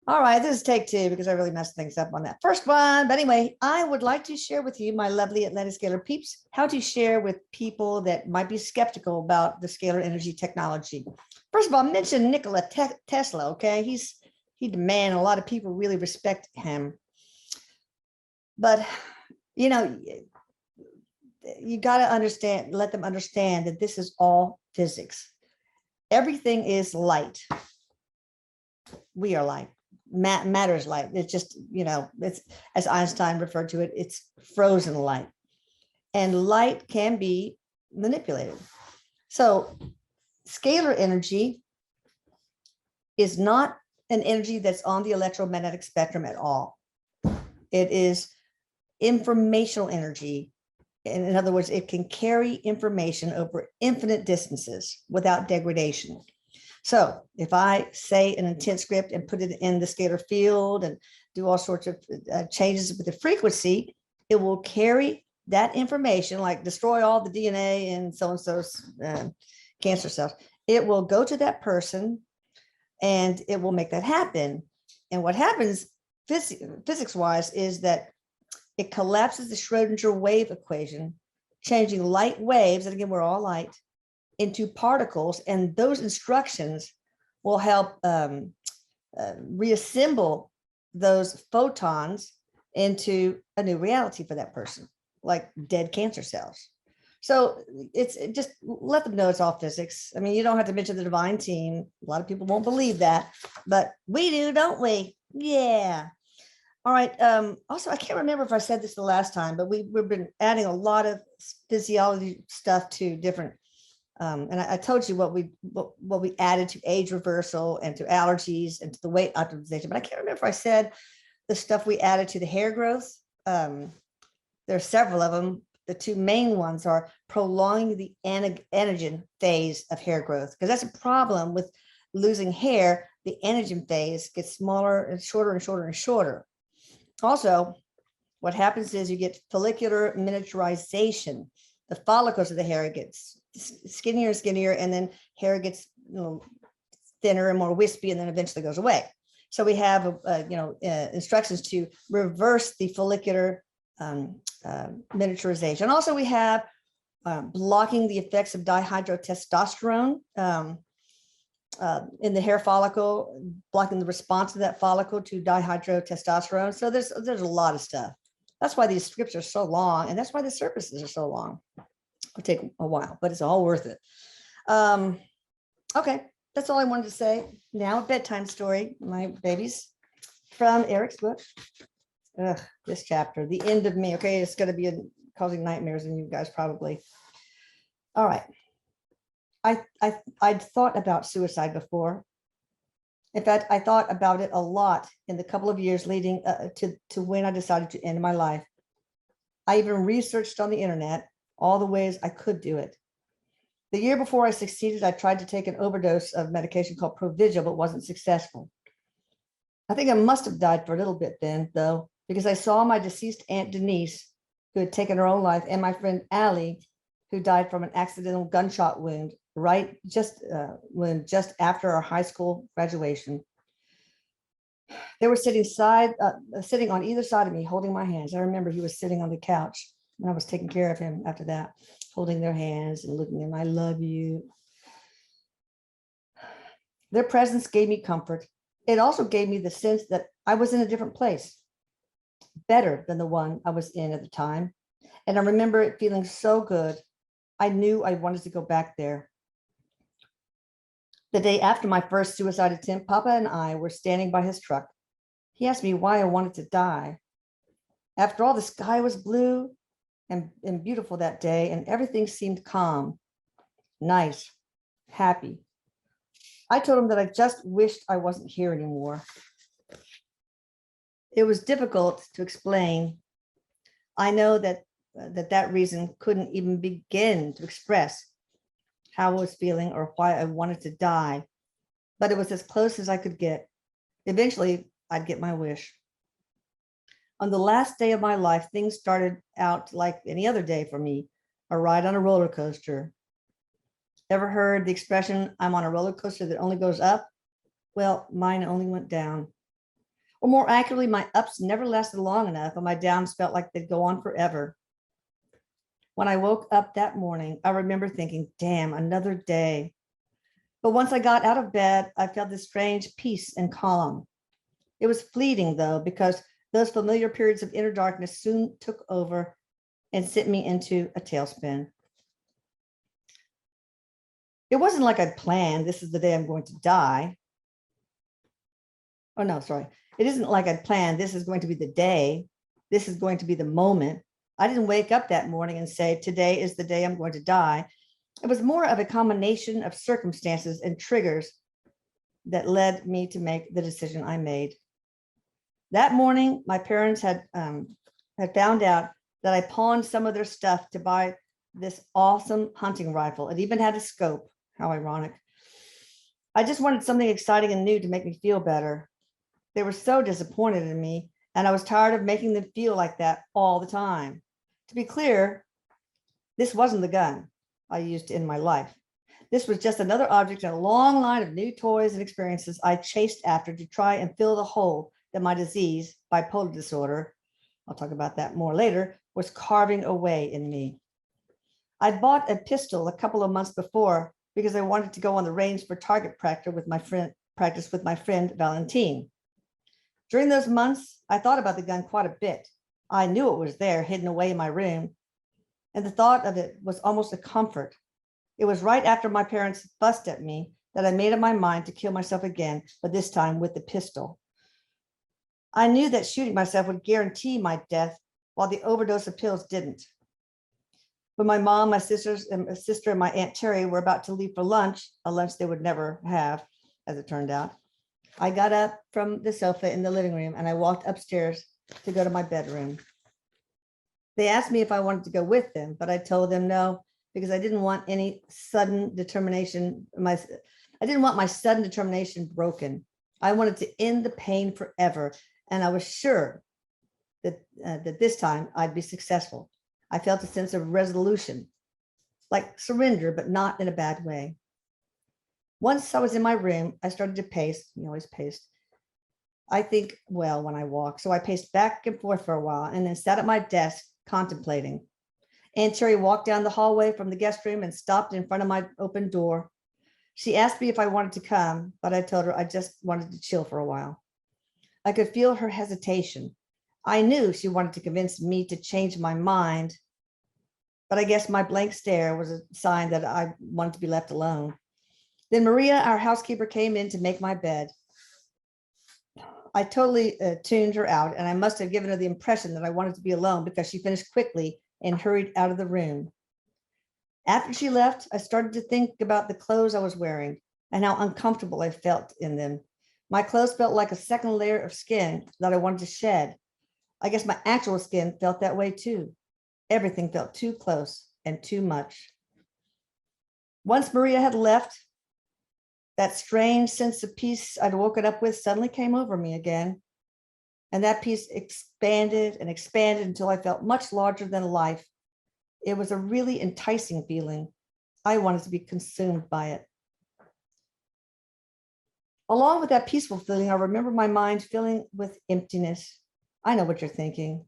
All right, this is take two because I really messed things up on that first one. But anyway, I would like to share with you, my lovely Atlantis Scalar peeps, how to share with people that might be skeptical about the scalar energy technology. First of all, mention Nikola Tesla, okay? He's the man. A lot of people really respect him. But, you know, you got to understand, let them understand that this is all physics. Everything is light. We are light. Matter is light. It's just, you know, it's, as Einstein referred to it, it's frozen light. And light can be manipulated. So scalar energy is not an energy that's on the electromagnetic spectrum at all. It is informational energy. In other words, it can carry information over infinite distances without degradation. So if I say an intent script and put it in the scalar field and do all sorts of changes with the frequency, it will carry that information, like destroy all the DNA in so-and-so's cancer cells. It will go to that person and it will make that happen. And what happens physics-wise is that it collapses the Schrodinger wave equation, changing light waves, and again, we're all light, into particles, and those instructions will help reassemble those photons into a new reality for that person, like dead cancer cells. So it's just let them know it's all physics. I mean, you don't have to mention the divine team. A lot of people won't believe that, but we do, don't we? Yeah. All right. Also, I can't remember if I said this the last time, but we've been adding a lot of physiology stuff to different. And I told you what we added to age reversal and to allergies and to the weight optimization, but I can't remember if I said the stuff we added to the hair growth. There are several of them. The two main ones are prolonging the anagen phase of hair growth, because that's a problem with losing hair. The anagen phase gets smaller and shorter and shorter and shorter. Also, what happens is you get follicular miniaturization. The follicles of the hair gets skinnier and skinnier, and then hair gets, you know, thinner and more wispy, and then eventually goes away. So we have instructions to reverse the follicular miniaturization. Also, we have blocking the effects of dihydrotestosterone in the hair follicle, blocking the response of that follicle to dihydrotestosterone. So there's a lot of stuff. That's why these scripts are so long, and that's why the services are so long. It'll take a while, but it's all worth it. Okay, that's all I wanted to say. Now, a bedtime story, my babies, from Eric's book. Ugh, this chapter, The End of Me. Okay, it's going to be causing nightmares in you guys probably. All right. I'd thought about suicide before. In fact, I thought about it a lot in the couple of years leading to when I decided to end my life. I even researched on the internet all the ways I could do it. The year before I succeeded, I tried to take an overdose of medication called Provigil, but wasn't successful. I think I must have died for a little bit then, though, because I saw my deceased Aunt Denise, who had taken her own life, and my friend Allie, who died from an accidental gunshot wound just after our high school graduation. They were sitting on either side of me, holding my hands. I remember he was sitting on the couch, and I was taking care of him after that, holding their hands and looking at him. I love you. Their presence gave me comfort. It also gave me the sense that I was in a different place, better than the one I was in at the time. And I remember it feeling so good. I knew I wanted to go back there. The day after my first suicide attempt, Papa and I were standing by his truck. He asked me why I wanted to die. After all, the sky was blue and beautiful that day, and everything seemed calm, nice, happy. I told him that I just wished I wasn't here anymore. It was difficult to explain. I know that reason couldn't even begin to express how I was feeling or why I wanted to die, but it was as close as I could get. Eventually, I'd get my wish. On the last day of my life, things started out like any other day for me, a ride on a roller coaster. Ever heard the expression, I'm on a roller coaster that only goes up? Well, mine only went down. Or more accurately, my ups never lasted long enough and my downs felt like they'd go on forever. When I woke up that morning, I remember thinking, damn, another day. But once I got out of bed, I felt this strange peace and calm. It was fleeting though, because those familiar periods of inner darkness soon took over and sent me into a tailspin. It wasn't like I'd planned, this is the day I'm going to die. Oh no, sorry. It isn't like I'd planned, this is going to be the day. This is going to be the moment. I didn't wake up that morning and say, today is the day I'm going to die. It was more of a combination of circumstances and triggers that led me to make the decision I made. That morning, my parents had found out that I pawned some of their stuff to buy this awesome hunting rifle. It even had a scope. How ironic. I just wanted something exciting and new to make me feel better. They were so disappointed in me, and I was tired of making them feel like that all the time. To be clear, this wasn't the gun I used in my life. This was just another object in a long line of new toys and experiences I chased after to try and fill the hole that my disease, bipolar disorder, I'll talk about that more later, was carving away in me. I'd bought a pistol a couple of months before because I wanted to go on the range for target practice with my friend Valentine. During those months, I thought about the gun quite a bit. I knew it was there, hidden away in my room, and the thought of it was almost a comfort. It was right after my parents fussed at me that I made up my mind to kill myself again, but this time with the pistol. I knew that shooting myself would guarantee my death, while the overdose of pills didn't. When my mom, my sister, and my Aunt Terry were about to leave for lunch, a lunch they would never have, as it turned out, I got up from the sofa in the living room and I walked upstairs to go to my bedroom. They asked me if I wanted to go with them, but I told them no, because I didn't want any sudden determination. I didn't want my sudden determination broken. I wanted to end the pain forever, and I was sure that this time I'd be successful. I felt a sense of resolution, like surrender, but not in a bad way. Once I was in my room, I started to pace. You always paced. I think well when I walk, so I paced back and forth for a while and then sat at my desk contemplating. Aunt Terry walked down the hallway from the guest room and stopped in front of my open door. She asked me if I wanted to come, but I told her I just wanted to chill for a while. I could feel her hesitation. I knew she wanted to convince me to change my mind, but I guess my blank stare was a sign that I wanted to be left alone. Then Maria, our housekeeper, came in to make my bed. I totally tuned her out, and I must have given her the impression that I wanted to be alone because she finished quickly and hurried out of the room. After she left, I started to think about the clothes I was wearing and how uncomfortable I felt in them. My clothes felt like a second layer of skin that I wanted to shed. I guess my actual skin felt that way too. Everything felt too close and too much. Once Maria had left, that strange sense of peace I'd woken up with suddenly came over me again. And that peace expanded and expanded until I felt much larger than life. It was a really enticing feeling. I wanted to be consumed by it. Along with that peaceful feeling, I remember my mind filling with emptiness. I know what you're thinking.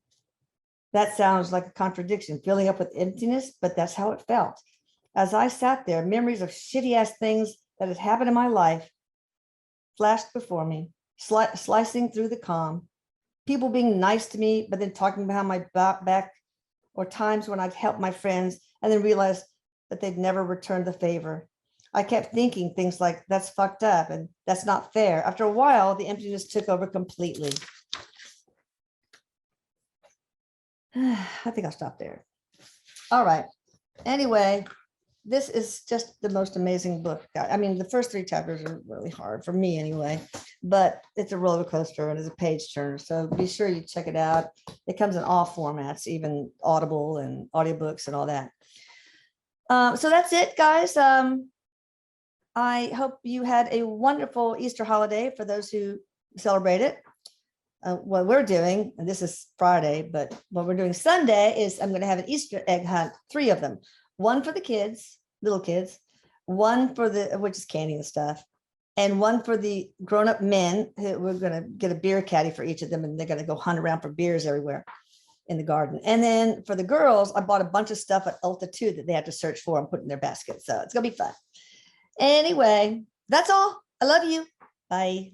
That sounds like a contradiction, filling up with emptiness, but that's how it felt. As I sat there, memories of shitty ass things that had happened in my life flashed before me, slicing through the calm. People being nice to me, but then talking behind my back, or times when I'd helped my friends and then realized that they'd never returned the favor. I kept thinking things like, that's fucked up and that's not fair. After a while, the emptiness took over completely. I think I'll stop there. All right. Anyway, this is just the most amazing book. I mean, the first 3 chapters are really hard for me anyway, but it's a roller coaster and it's a page turner. So be sure you check it out. It comes in all formats, even Audible and audiobooks and all that. So that's it, guys. I hope you had a wonderful Easter holiday for those who celebrate it. What we're doing, and this is Friday, but what we're doing Sunday is I'm going to have an Easter egg hunt, 3 of them. One for the kids, little kids, one for which is candy and stuff, and one for the grown-up men. We're going to get a beer caddy for each of them, and they're going to go hunt around for beers everywhere in the garden. And then for the girls, I bought a bunch of stuff at Ulta too that they had to search for and put in their basket. So it's going to be fun. Anyway, that's all. I love you. Bye.